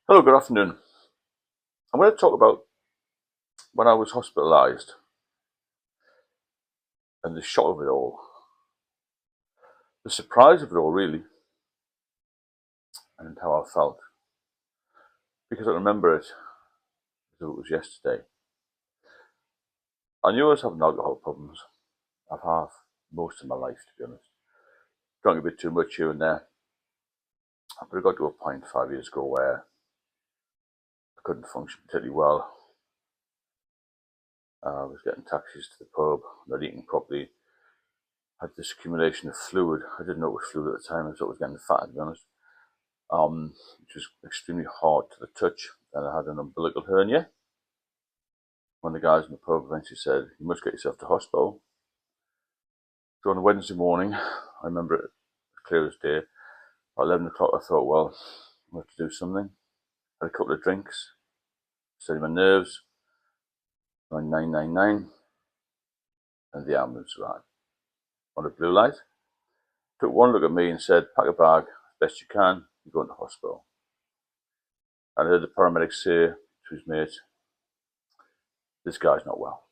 Hello, good afternoon. I'm going to talk about when I was hospitalised and the shock of it all, the surprise of it all, really, and how I felt. Because I remember it as if it was yesterday. I knew I was having alcohol problems. I've had most of my life, to be honest. Drank a bit too much here and there. But it got to a point 5 years ago where I couldn't function particularly well. I was getting taxis to the pub, not eating properly. Had this accumulation of fluid. I didn't know it was fluid at the time. I thought I was getting fat, to be honest. Which was extremely hard to the touch. And I had an umbilical hernia. One of the guys in the pub eventually said, "You must get yourself to hospital." So on a Wednesday morning, I remember it clear as day. At 11 o'clock, I thought, well, I have to do something. Had a couple of drinks, steady my nerves. Rang 999, and the ambulance arrived. On a blue light, took one look at me and said, "Pack a bag as best you can. You're going to hospital." And I heard the paramedic say to his mate, "This guy's not well."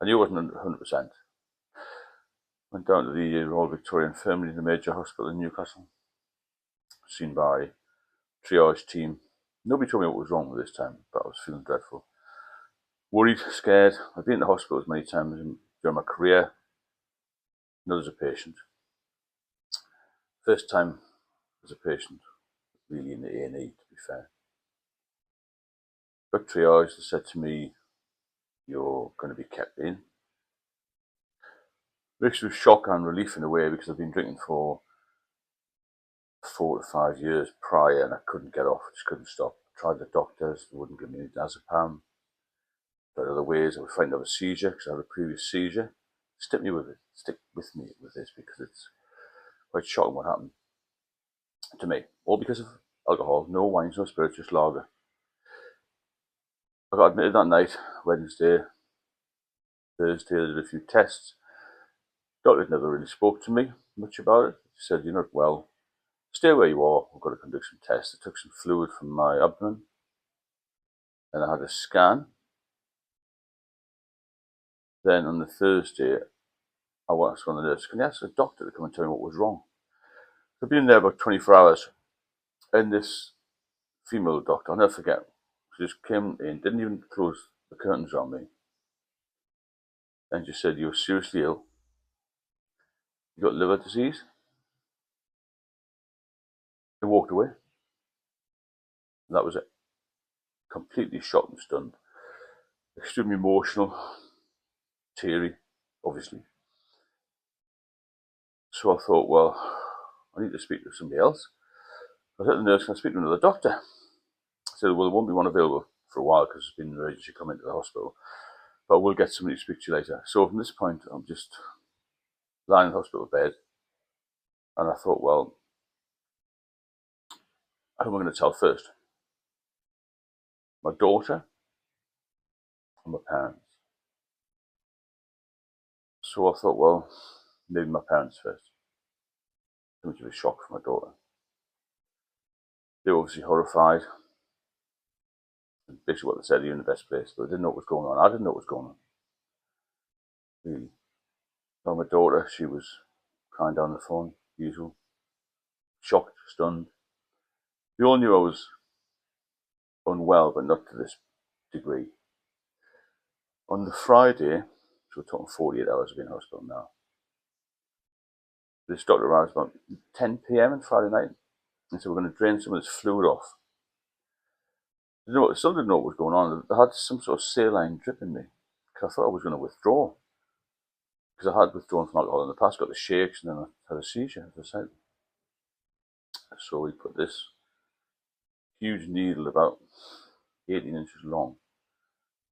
I knew it wasn't 100%. Went down to the Royal Victoria Infirmary in the major hospital in Newcastle, seen by triage team. Nobody told me what was wrong with this time, but I was feeling dreadful. Worried, scared. I've been to hospitals many times during my career, not as a patient. First time as a patient, really in the A&E, to be fair. Got triaged, they said to me, "You're going to be kept in." Mixed with shock and relief in a way, because I've been drinking for 4 to 5 years prior and I couldn't get off, just couldn't stop. Tried the doctors, they wouldn't give me diazepam. But other ways, I would find out a seizure because I had a previous seizure. Stick with me with this, because it's quite shocking what happened to me. All because of alcohol, no wines, no spirits, just lager. I got admitted that night, Wednesday, Thursday, I did a few tests. Doctor never really spoke to me much about it. He said, "You're not well. Stay where you are. We've got to conduct some tests." They took some fluid from my abdomen, and I had a scan. Then on the Thursday, I asked one of the nurses, "Can you ask the doctor to come and tell me what was wrong?" I've been there about 24 hours, and this female doctor, I'll never forget, she just came in, didn't even close the curtains on me, and just said, "You're seriously ill. You got liver disease." And walked away. And that was it. Completely shocked and stunned. Extremely emotional, teary, obviously. So I thought, well, I need to speak to somebody else. I said to the nurse, "Can I speak to another doctor?" I said, "Well, there won't be one available for a while because it's been an emergency come into the hospital, but we'll get somebody to speak to you later." So from this point, I'm just lying in the hospital bed, and I thought, well, who am I going to tell first? My daughter or my parents? So I thought, well, maybe my parents first. Too much of a shock for my daughter. They were obviously horrified. And basically what they said, "You're in the best place," but they didn't know what was going on. I didn't know what was going on, really. So my daughter, she was crying down the phone, usual. Shocked, stunned. They all knew I was unwell, but not to this degree. On the Friday, so we're talking 48 hours of being in hospital now, this doctor arrived about 10 p.m. on Friday night and said, "We're going to drain some of this fluid off." Some didn't know what was going on. They had some sort of saline drip in me because I thought I was going to withdraw, because I had withdrawn from alcohol in the past, got the shakes, and then I had a seizure, as I said. So we put this huge needle, about 18 inches long,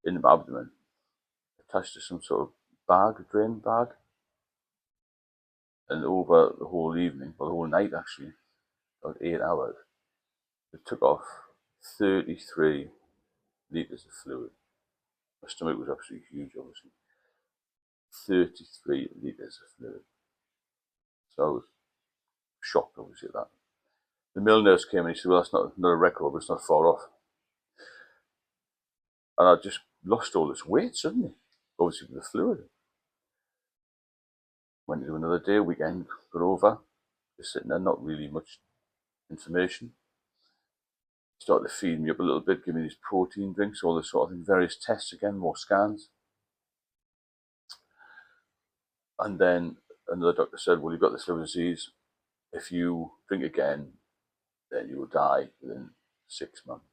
in my abdomen, attached to some sort of bag, a drain bag. And over the whole evening, well, the whole night actually, about 8 hours, it took off 33 litres of fluid. My stomach was absolutely huge, obviously. 33 litres of fluid. So I was shocked, obviously, at that. The male nurse came and he said, well, that's not a record, but it's not far off. And I just lost all this weight suddenly, obviously with the fluid. Went to another day, weekend, got over, just sitting there, not really much information. Started to feed me up a little bit, give me these protein drinks, all this sort of thing, various tests again, more scans. And then another doctor said, well, you've got this liver disease. If you drink again, then you will die within 6 months.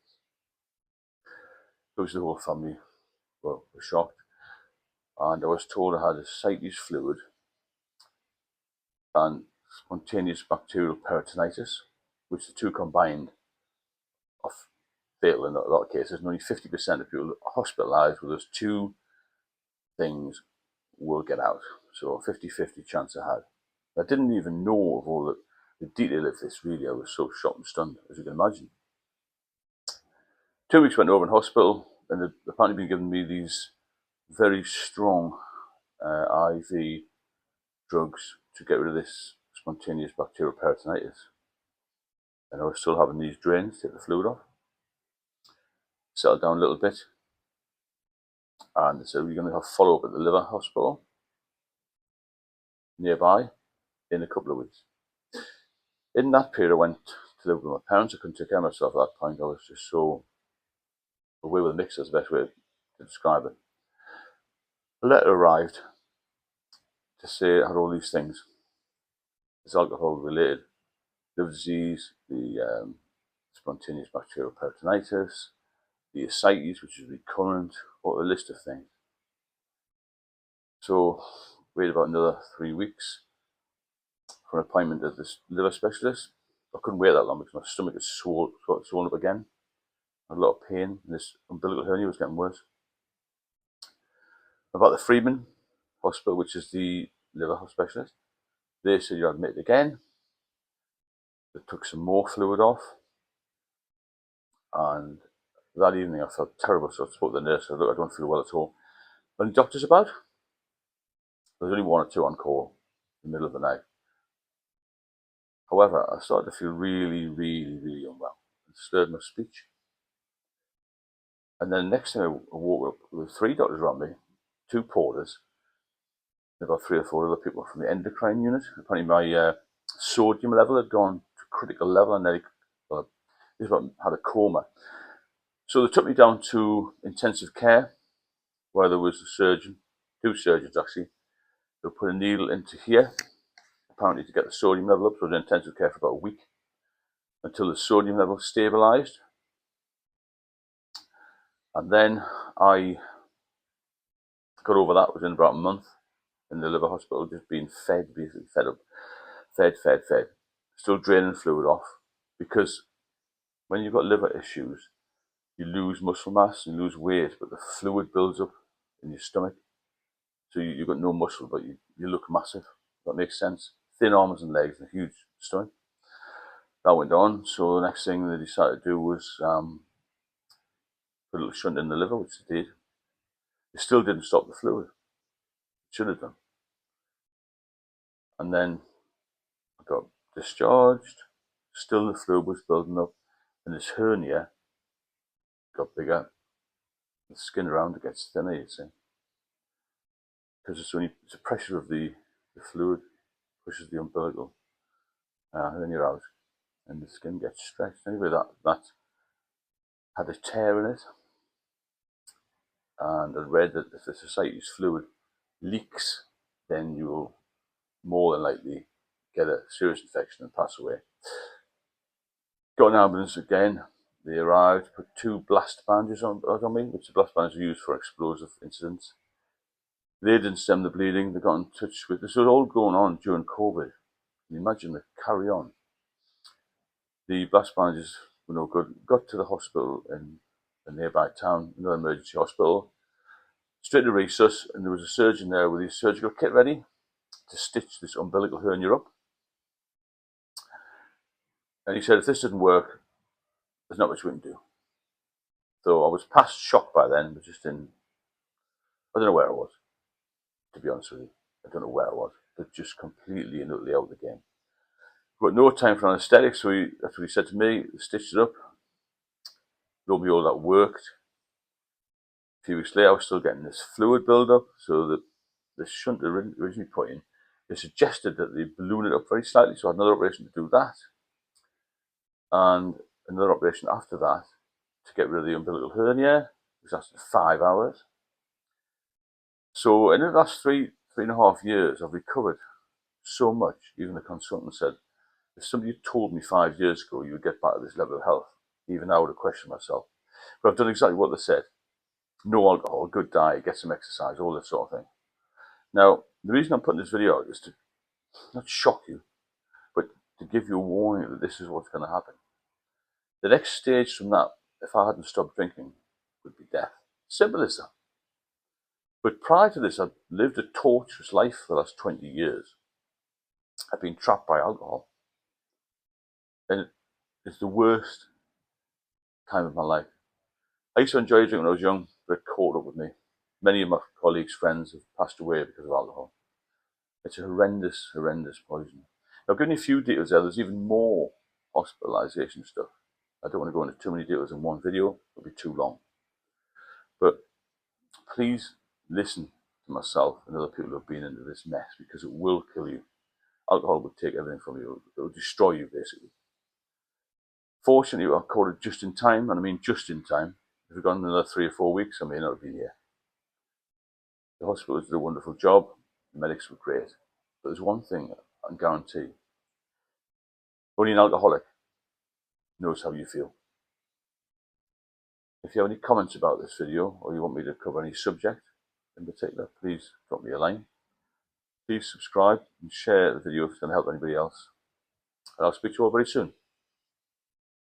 It was the whole family were shocked. And I was told I had ascites fluid and spontaneous bacterial peritonitis, which the two combined are fatal in a lot of cases. And only 50% of people hospitalised with those two things will get out. So a 50-50 chance I had. I didn't even know of all the detail of this, really. I was so shocked and stunned, as you can imagine. 2 weeks went over in hospital, and they'd apparently been giving me these very strong IV drugs to get rid of this spontaneous bacterial peritonitis. And I was still having these drains, take the fluid off. Settled down a little bit. And they said, we're going to have follow-up at the liver hospital nearby in a couple of weeks. In that period, I went to live with my parents. I couldn't take care of myself at that point. I was just so away with the mix, is the best way to describe it. A letter arrived to say I had all these things. It's alcohol-related, liver disease, the spontaneous bacterial peritonitis, the ascites, which is recurrent, or a list of things. So, wait about another 3 weeks for an appointment at this liver specialist. I couldn't wait that long because my stomach had swollen up again. I had a lot of pain, and this umbilical hernia was getting worse. About the Freeman Hospital, which is the liver specialist, they said you're admitted again. They took some more fluid off, and that evening I felt terrible, so I spoke to the nurse. I said, look, I don't feel well at all. Any doctors about? There was only one or two on call in the middle of the night. However, I started to feel really, really, really unwell. It slurred my speech. And then the next thing I woke up with 3 doctors around me, 2 porters, and about 3 or 4 other people from the endocrine unit. Apparently my sodium level had gone to critical level, and they had a coma. So they took me down to intensive care, where there was a surgeon, 2 surgeons actually. They put a needle into here, apparently to get the sodium level up. So I was in intensive care for about a week until the sodium level stabilised. And then I got over that. Within about a month in the liver hospital, just being fed, basically fed up, fed. Still draining fluid off, because when you've got liver issues, you lose muscle mass, you lose weight, but the fluid builds up in your stomach. So you've got no muscle, but you look massive. That makes sense. Thin arms and legs and a huge stomach. That went on. So the next thing they decided to do was put a little shunt in the liver, which they did. It still didn't stop the fluid. It should have done. And then I got discharged. Still the fluid was building up, and this hernia got bigger. The skin around it gets thinner, you see, because it's the pressure of the fluid pushes the umbilical hernia out, and the skin gets stretched. Anyway, that had a tear in it, and I read that if the ascites fluid leaks, then you will more than likely get a serious infection and pass away. Got an ambulance again. They arrived, put 2 blast bandages on me, which the blast bandages are used for explosive incidents. They didn't stem the bleeding. They got in touch with this. Was all going on during COVID. Can you imagine the carry on? The blast bandages were no good. Got to the hospital in a nearby town, another emergency hospital. Straight to resus, and there was a surgeon there with his surgical kit ready to stitch this umbilical hernia up. And he said, if this didn't work, there's not much we can do. So I was past shock by then, but I don't know where I was, to be honest with you. I don't know where I was, but just completely and utterly out of the game. Got no time for anaesthetic, so that's what he said to me. They stitched it up. Wrote me all that worked. A few weeks later, I was still getting this fluid build-up, so the shunt they originally put in, they suggested that they balloon it up very slightly, so I had another operation to do that, and another operation after that to get rid of the umbilical hernia, which lasted 5 hours. So in the last three and a half years, I've recovered so much. Even the consultant said, if somebody had told me 5 years ago you would get back to this level of health, even I would have questioned myself. But I've done exactly what they said. No alcohol, good diet, get some exercise, all that sort of thing. Now, the reason I'm putting this video out is to not shock you, but to give you a warning that this is what's going to happen. The next stage from that, if I hadn't stopped drinking, would be death. Simple as that. But prior to this, I've lived a torturous life for the last 20 years. I've been trapped by alcohol. And it's the worst time of my life. I used to enjoy drinking when I was young, but it caught up with me. Many of my colleagues, friends have passed away because of alcohol. It's a horrendous, horrendous poison. I've given you a few details there. There's even more hospitalisation stuff. I don't want to go into too many details in one video. It'll be too long. But please listen to myself and other people who have been into this mess, because it will kill you. Alcohol will take everything from you. It will destroy you, basically. Fortunately, I caught it just in time, and I mean just in time. If we'd gone another 3 or 4 weeks, I may not have been here. The hospitals did a wonderful job. The medics were great. But there's one thing I can guarantee. Only an alcoholic knows how you feel. If you have any comments about this video, or you want me to cover any subject in particular, please drop me a line. Please subscribe and share the video if it's going to help anybody else. And I'll speak to you all very soon.